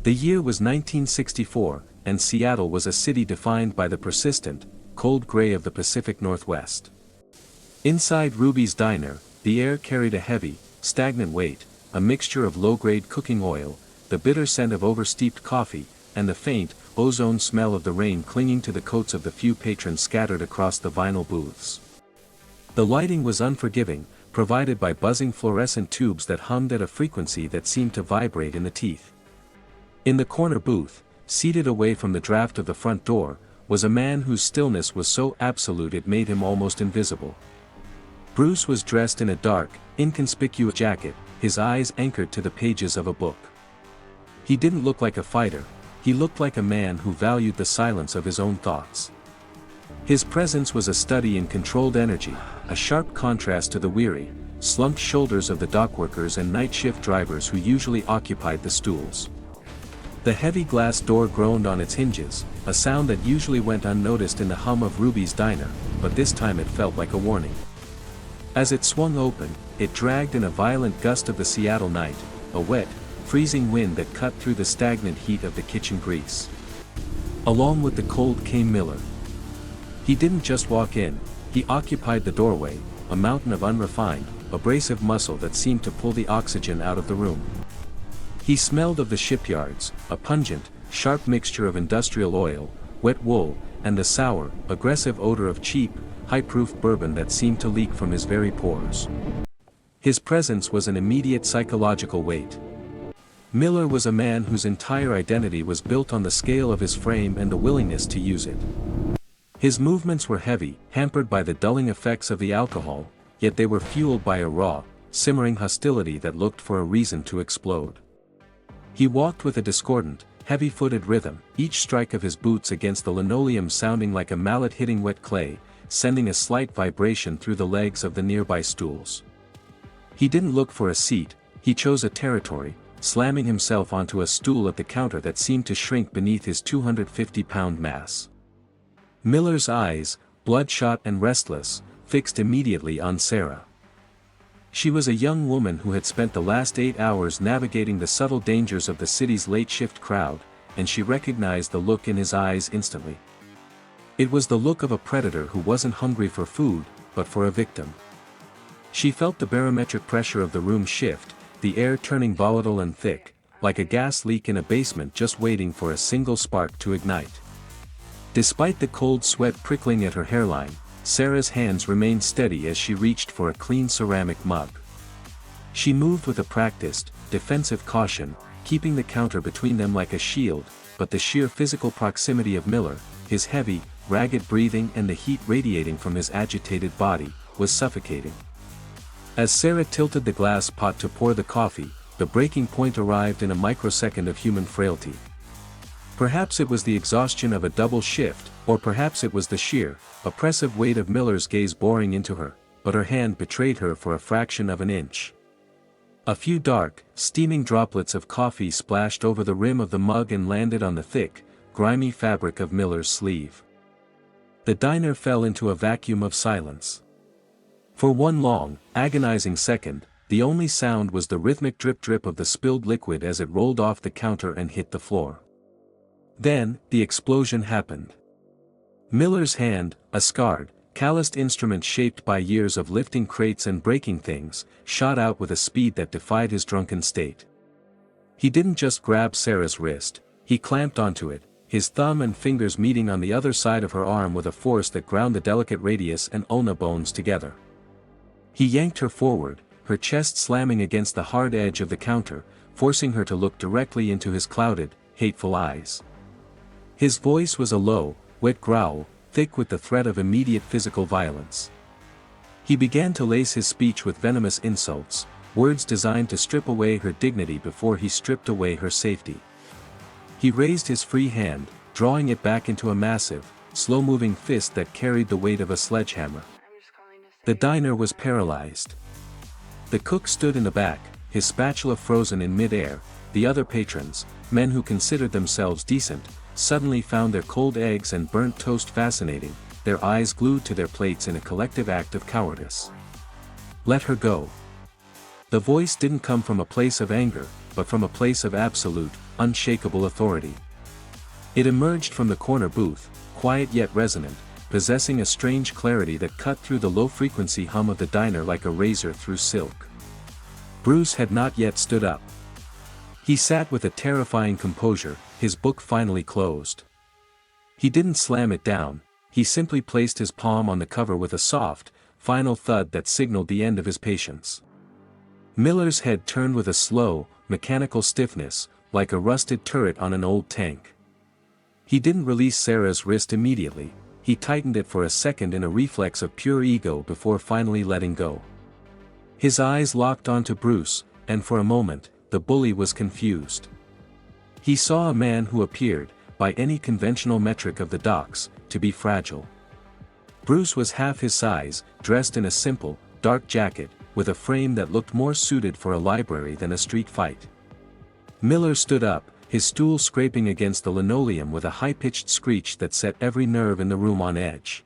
The year was 1964, and Seattle was a city defined by the persistent, cold gray of the Pacific Northwest. Inside Ruby's diner, the air carried a heavy, stagnant weight, a mixture of low-grade cooking oil, the bitter scent of oversteeped coffee, and the faint, ozone smell of the rain clinging to the coats of the few patrons scattered across the vinyl booths. The lighting was unforgiving, provided by buzzing fluorescent tubes that hummed at a frequency that seemed to vibrate in the teeth. In the corner booth, seated away from the draft of the front door, was a man whose stillness was so absolute it made him almost invisible. Bruce was dressed in a dark, inconspicuous jacket, his eyes anchored to the pages of a book. He didn't look like a fighter, he looked like a man who valued the silence of his own thoughts. His presence was a study in controlled energy, a sharp contrast to the weary, slumped shoulders of the dockworkers and night shift drivers who usually occupied the stools. The heavy glass door groaned on its hinges, a sound that usually went unnoticed in the hum of Ruby's diner, but this time it felt like a warning. As it swung open, it dragged in a violent gust of the Seattle night, a wet, freezing wind that cut through the stagnant heat of the kitchen grease. Along with the cold came Miller. He didn't just walk in, he occupied the doorway, a mountain of unrefined, abrasive muscle that seemed to pull the oxygen out of the room. He smelled of the shipyards, a pungent, sharp mixture of industrial oil, wet wool, and the sour, aggressive odor of cheap, high-proof bourbon that seemed to leak from his very pores. His presence was an immediate psychological weight. Miller was a man whose entire identity was built on the scale of his frame and the willingness to use it. His movements were heavy, hampered by the dulling effects of the alcohol, yet they were fueled by a raw, simmering hostility that looked for a reason to explode. He walked with a discordant, heavy-footed rhythm, each strike of his boots against the linoleum sounding like a mallet hitting wet clay, sending a slight vibration through the legs of the nearby stools. He didn't look for a seat, he chose a territory, slamming himself onto a stool at the counter that seemed to shrink beneath his 250-pound mass. Miller's eyes, bloodshot and restless, fixed immediately on Sarah. She was a young woman who had spent the last 8 hours navigating the subtle dangers of the city's late-shift crowd, and she recognized the look in his eyes instantly. It was the look of a predator who wasn't hungry for food, but for a victim. She felt the barometric pressure of the room shift, the air turning volatile and thick, like a gas leak in a basement just waiting for a single spark to ignite. Despite the cold sweat prickling at her hairline, Sarah's hands remained steady as she reached for a clean ceramic mug. She moved with a practiced, defensive caution, keeping the counter between them like a shield, but the sheer physical proximity of Miller, his heavy, ragged breathing and the heat radiating from his agitated body, was suffocating. As Sarah tilted the glass pot to pour the coffee, the breaking point arrived in a microsecond of human frailty. Perhaps it was the exhaustion of a double shift, or perhaps it was the sheer, oppressive weight of Miller's gaze boring into her, but her hand betrayed her for a fraction of an inch. A few dark, steaming droplets of coffee splashed over the rim of the mug and landed on the thick, grimy fabric of Miller's sleeve. The diner fell into a vacuum of silence. For one long, agonizing second, the only sound was the rhythmic drip-drip of the spilled liquid as it rolled off the counter and hit the floor. Then, the explosion happened. Miller's hand, a scarred, calloused instrument shaped by years of lifting crates and breaking things, shot out with a speed that defied his drunken state. He didn't just grab Sarah's wrist, he clamped onto it, his thumb and fingers meeting on the other side of her arm with a force that ground the delicate radius and ulna bones together. He yanked her forward, her chest slamming against the hard edge of the counter, forcing her to look directly into his clouded, hateful eyes. His voice was a low, wet growl, thick with the threat of immediate physical violence. He began to lace his speech with venomous insults, words designed to strip away her dignity before he stripped away her safety. He raised his free hand, drawing it back into a massive, slow-moving fist that carried the weight of a sledgehammer. The diner was paralyzed. The cook stood in the back, his spatula frozen in mid-air. The other patrons, men who considered themselves decent, suddenly found their cold eggs and burnt toast fascinating, their eyes glued to their plates in a collective act of cowardice. Let her go. The voice didn't come from a place of anger, but from a place of absolute, unshakable authority. It emerged from the corner booth, quiet yet resonant, possessing a strange clarity that cut through the low-frequency hum of the diner like a razor through silk. Bruce had not yet stood up. He sat with a terrifying composure, his book finally closed. He didn't slam it down, he simply placed his palm on the cover with a soft, final thud that signaled the end of his patience. Miller's head turned with a slow, mechanical stiffness, like a rusted turret on an old tank. He didn't release Sarah's wrist immediately, he tightened it for a second in a reflex of pure ego before finally letting go. His eyes locked onto Bruce, and for a moment, the bully was confused. He saw a man who appeared, by any conventional metric of the docks, to be fragile. Bruce was half his size, dressed in a simple, dark jacket, with a frame that looked more suited for a library than a street fight. Miller stood up, his stool scraping against the linoleum with a high-pitched screech that set every nerve in the room on edge.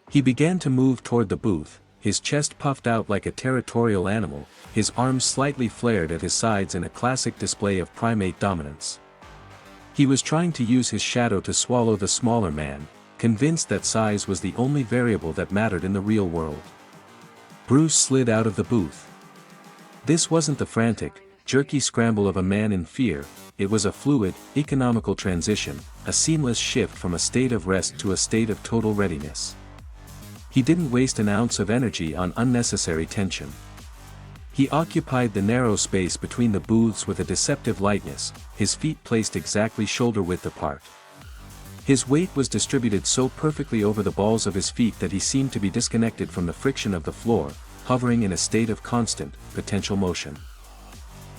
He began to move toward the booth, his chest puffed out like a territorial animal, his arms slightly flared at his sides in a classic display of primate dominance. He was trying to use his shadow to swallow the smaller man, convinced that size was the only variable that mattered in the real world. Bruce slid out of the booth. This wasn't the frantic, jerky scramble of a man in fear, it was a fluid, economical transition, a seamless shift from a state of rest to a state of total readiness. He didn't waste an ounce of energy on unnecessary tension. He occupied the narrow space between the booths with a deceptive lightness, his feet placed exactly shoulder-width apart. His weight was distributed so perfectly over the balls of his feet that he seemed to be disconnected from the friction of the floor, hovering in a state of constant, potential motion.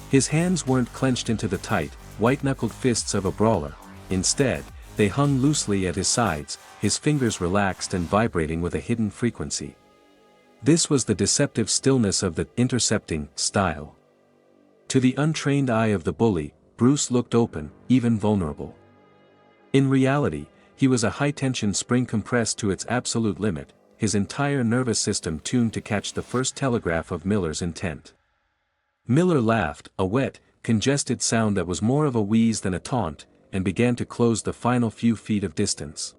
His hands weren't clenched into the tight, white-knuckled fists of a brawler, instead, they hung loosely at his sides, his fingers relaxed and vibrating with a hidden frequency. This was the deceptive stillness of the intercepting style. To the untrained eye of the bully, Bruce looked open, even vulnerable. In reality, he was a high-tension spring compressed to its absolute limit, his entire nervous system tuned to catch the first telegraph of Miller's intent. Miller laughed, a wet, congested sound that was more of a wheeze than a taunt, and began to close the final few feet of distance.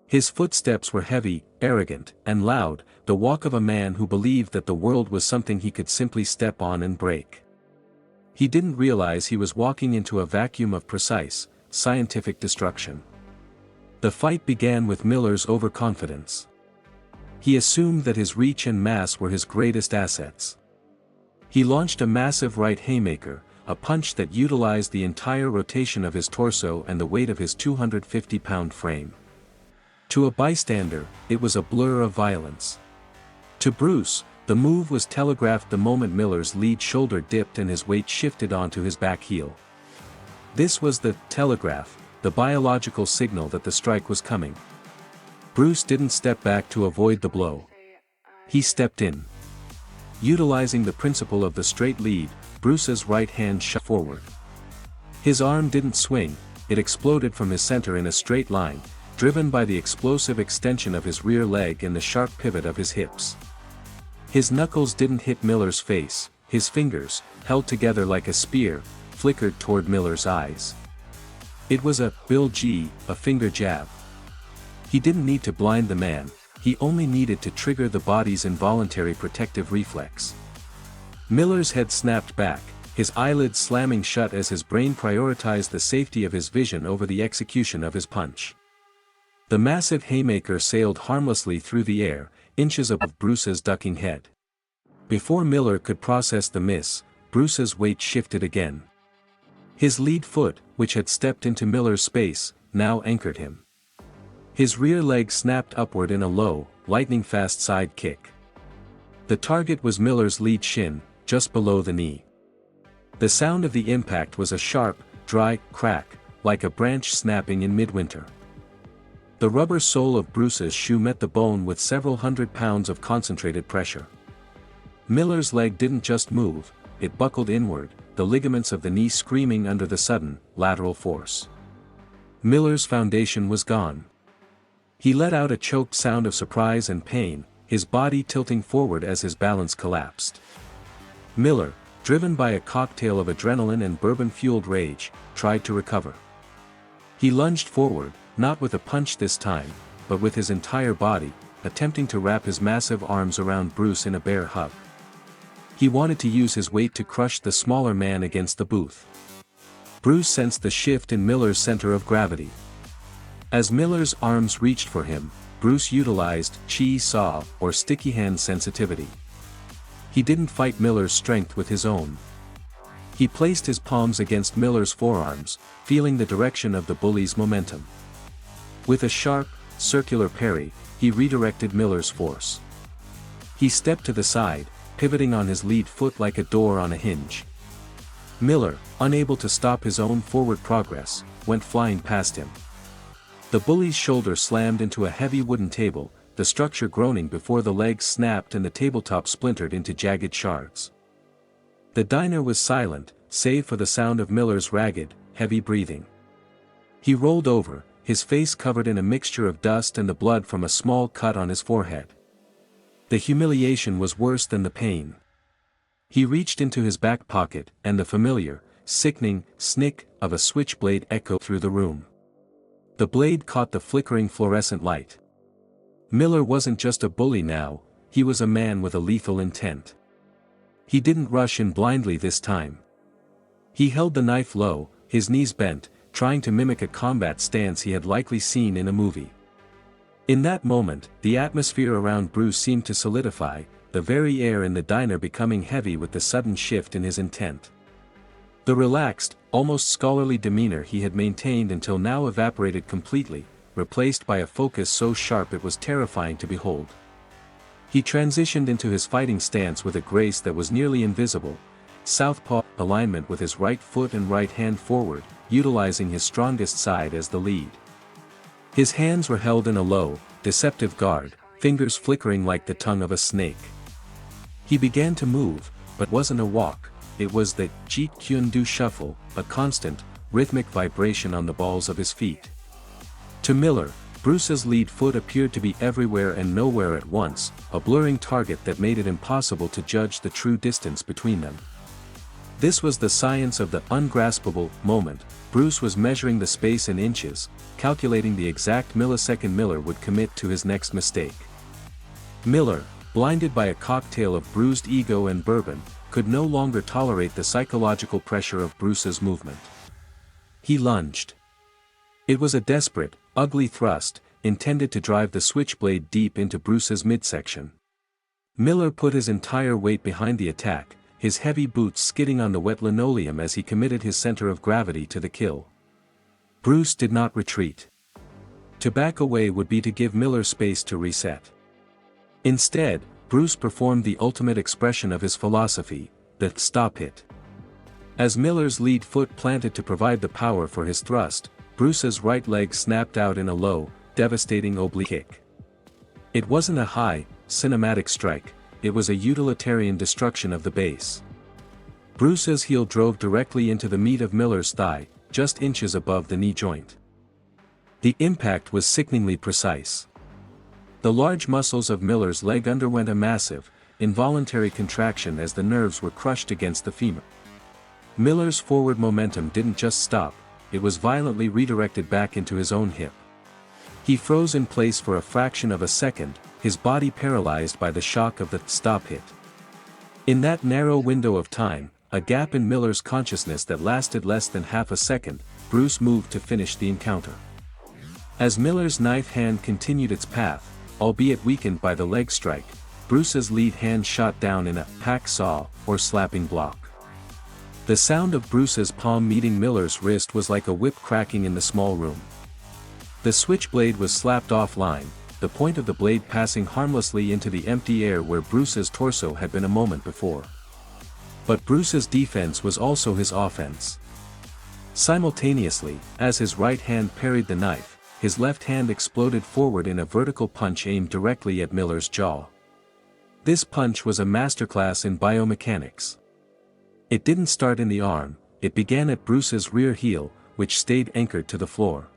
His footsteps were heavy, arrogant, and loud, the walk of a man who believed that the world was something he could simply step on and break. He didn't realize he was walking into a vacuum of precise, scientific destruction. The fight began with Miller's overconfidence. He assumed that his reach and mass were his greatest assets. He launched a massive right haymaker, a punch that utilized the entire rotation of his torso and the weight of his 250-pound frame. To a bystander, it was a blur of violence. To Bruce, the move was telegraphed the moment Miller's lead shoulder dipped and his weight shifted onto his back heel. This was the telegraph, the biological signal that the strike was coming. Bruce didn't step back to avoid the blow. He stepped in. Utilizing the principle of the straight lead, Bruce's right hand shot forward. His arm didn't swing, it exploded from his center in a straight line, driven by the explosive extension of his rear leg and the sharp pivot of his hips. His knuckles didn't hit Miller's face, his fingers, held together like a spear, flickered toward Miller's eyes. It was a Bill G, a finger jab. He didn't need to blind the man, he only needed to trigger the body's involuntary protective reflex. Miller's head snapped back, his eyelids slamming shut as his brain prioritized the safety of his vision over the execution of his punch. The massive haymaker sailed harmlessly through the air, inches above Bruce's ducking head. Before Miller could process the miss, Bruce's weight shifted again. His lead foot, which had stepped into Miller's space, now anchored him. His rear leg snapped upward in a low, lightning-fast side kick. The target was Miller's lead shin, just below the knee. The sound of the impact was a sharp, dry crack, like a branch snapping in midwinter. The rubber sole of Bruce's shoe met the bone with several hundred pounds of concentrated pressure. Miller's leg didn't just move, it buckled inward, the ligaments of the knee screaming under the sudden, lateral force. Miller's foundation was gone. He let out a choked sound of surprise and pain, his body tilting forward as his balance collapsed. Miller, driven by a cocktail of adrenaline and bourbon-fueled rage, tried to recover. He lunged forward, not with a punch this time, but with his entire body, attempting to wrap his massive arms around Bruce in a bear hug. He wanted to use his weight to crush the smaller man against the booth. Bruce sensed the shift in Miller's center of gravity. As Miller's arms reached for him, Bruce utilized chi saw or sticky hand sensitivity. He didn't fight Miller's strength with his own. He placed his palms against Miller's forearms, feeling the direction of the bully's momentum. With a sharp, circular parry, he redirected Miller's force. He stepped to the side, pivoting on his lead foot like a door on a hinge. Miller, unable to stop his own forward progress, went flying past him. The bully's shoulder slammed into a heavy wooden table, the structure groaning before the legs snapped and the tabletop splintered into jagged shards. The diner was silent, save for the sound of Miller's ragged, heavy breathing. He rolled over, his face covered in a mixture of dust and the blood from a small cut on his forehead. The humiliation was worse than the pain. He reached into his back pocket, and the familiar, sickening, snick of a switchblade echoed through the room. The blade caught the flickering fluorescent light. Miller wasn't just a bully now, he was a man with a lethal intent. He didn't rush in blindly this time. He held the knife low, his knees bent, trying to mimic a combat stance he had likely seen in a movie. In that moment, the atmosphere around Bruce seemed to solidify, the very air in the diner becoming heavy with the sudden shift in his intent. The relaxed, almost scholarly demeanor he had maintained until now evaporated completely, replaced by a focus so sharp it was terrifying to behold. He transitioned into his fighting stance with a grace that was nearly invisible, southpaw alignment with his right foot and right hand forward, utilizing his strongest side as the lead. His hands were held in a low, deceptive guard, fingers flickering like the tongue of a snake. He began to move, but wasn't a walk, it was the Jeet Kune Do shuffle, a constant, rhythmic vibration on the balls of his feet. To Miller, Bruce's lead foot appeared to be everywhere and nowhere at once, a blurring target that made it impossible to judge the true distance between them. This was the science of the ungraspable moment. Bruce was measuring the space in inches, calculating the exact millisecond Miller would commit to his next mistake. Miller, blinded by a cocktail of bruised ego and bourbon, could no longer tolerate the psychological pressure of Bruce's movement. He lunged. It was a desperate, ugly thrust, intended to drive the switchblade deep into Bruce's midsection. Miller put his entire weight behind the attack, his heavy boots skidding on the wet linoleum as he committed his center of gravity to the kill. Bruce did not retreat. To back away would be to give Miller space to reset. Instead, Bruce performed the ultimate expression of his philosophy, the stop hit. As Miller's lead foot planted to provide the power for his thrust, Bruce's right leg snapped out in a low, devastating oblique kick. It wasn't a high, cinematic strike, it was a utilitarian destruction of the base. Bruce's heel drove directly into the meat of Miller's thigh, just inches above the knee joint. The impact was sickeningly precise. The large muscles of Miller's leg underwent a massive, involuntary contraction as the nerves were crushed against the femur. Miller's forward momentum didn't just stop, it was violently redirected back into his own hip. He froze in place for a fraction of a second, his body paralyzed by the shock of the stop hit. In that narrow window of time, a gap in Miller's consciousness that lasted less than half a second, Bruce moved to finish the encounter. As Miller's knife hand continued its path, albeit weakened by the leg strike, Bruce's lead hand shot down in a hack saw or slapping block. The sound of Bruce's palm meeting Miller's wrist was like a whip cracking in the small room. The switchblade was slapped offline, the point of the blade passing harmlessly into the empty air where Bruce's torso had been a moment before. But Bruce's defense was also his offense. Simultaneously, as his right hand parried the knife, his left hand exploded forward in a vertical punch aimed directly at Miller's jaw. This punch was a masterclass in biomechanics. It didn't start in the arm, it began at Bruce's rear heel, which stayed anchored to the floor.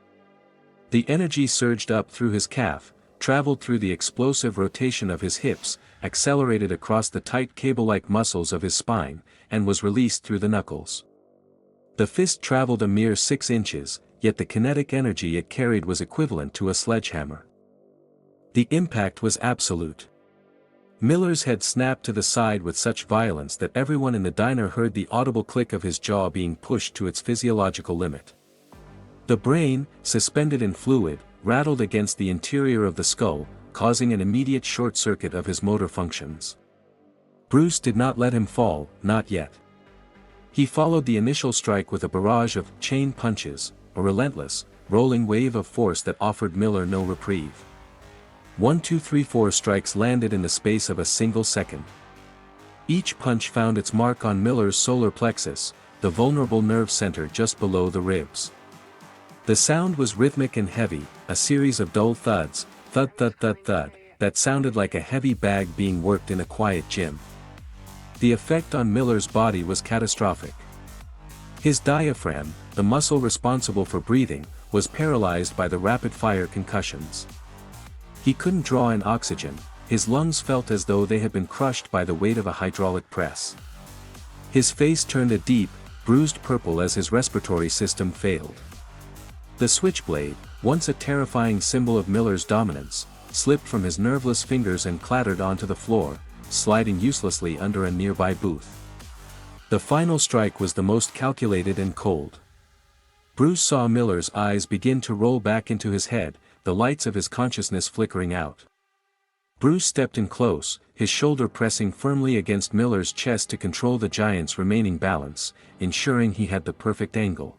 The energy surged up through his calf, traveled through the explosive rotation of his hips, accelerated across the tight cable-like muscles of his spine, and was released through the knuckles. The fist traveled a mere 6 inches, yet the kinetic energy it carried was equivalent to a sledgehammer. The impact was absolute. Miller's head snapped to the side with such violence that everyone in the diner heard the audible click of his jaw being pushed to its physiological limit. The brain, suspended in fluid, rattled against the interior of the skull, causing an immediate short circuit of his motor functions. Bruce did not let him fall, not yet. He followed the initial strike with a barrage of chain punches, a relentless, rolling wave of force that offered Miller no reprieve. 1, 2, 3, 4 strikes landed in the space of a single second. Each punch found its mark on Miller's solar plexus, the vulnerable nerve center just below the ribs. The sound was rhythmic and heavy, a series of dull thuds, thud thud thud thud, that sounded like a heavy bag being worked in a quiet gym. The effect on Miller's body was catastrophic. His diaphragm, the muscle responsible for breathing, was paralyzed by the rapid-fire concussions. He couldn't draw in oxygen, his lungs felt as though they had been crushed by the weight of a hydraulic press. His face turned a deep, bruised purple as his respiratory system failed. The switchblade, once a terrifying symbol of Miller's dominance, slipped from his nerveless fingers and clattered onto the floor, sliding uselessly under a nearby booth. The final strike was the most calculated and cold. Bruce saw Miller's eyes begin to roll back into his head, the lights of his consciousness flickering out. Bruce stepped in close, his shoulder pressing firmly against Miller's chest to control the giant's remaining balance, ensuring he had the perfect angle.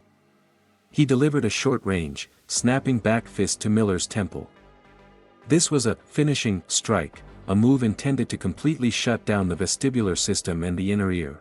He delivered a short-range, snapping back fist to Miller's temple. This was a finishing strike, a move intended to completely shut down the vestibular system and the inner ear.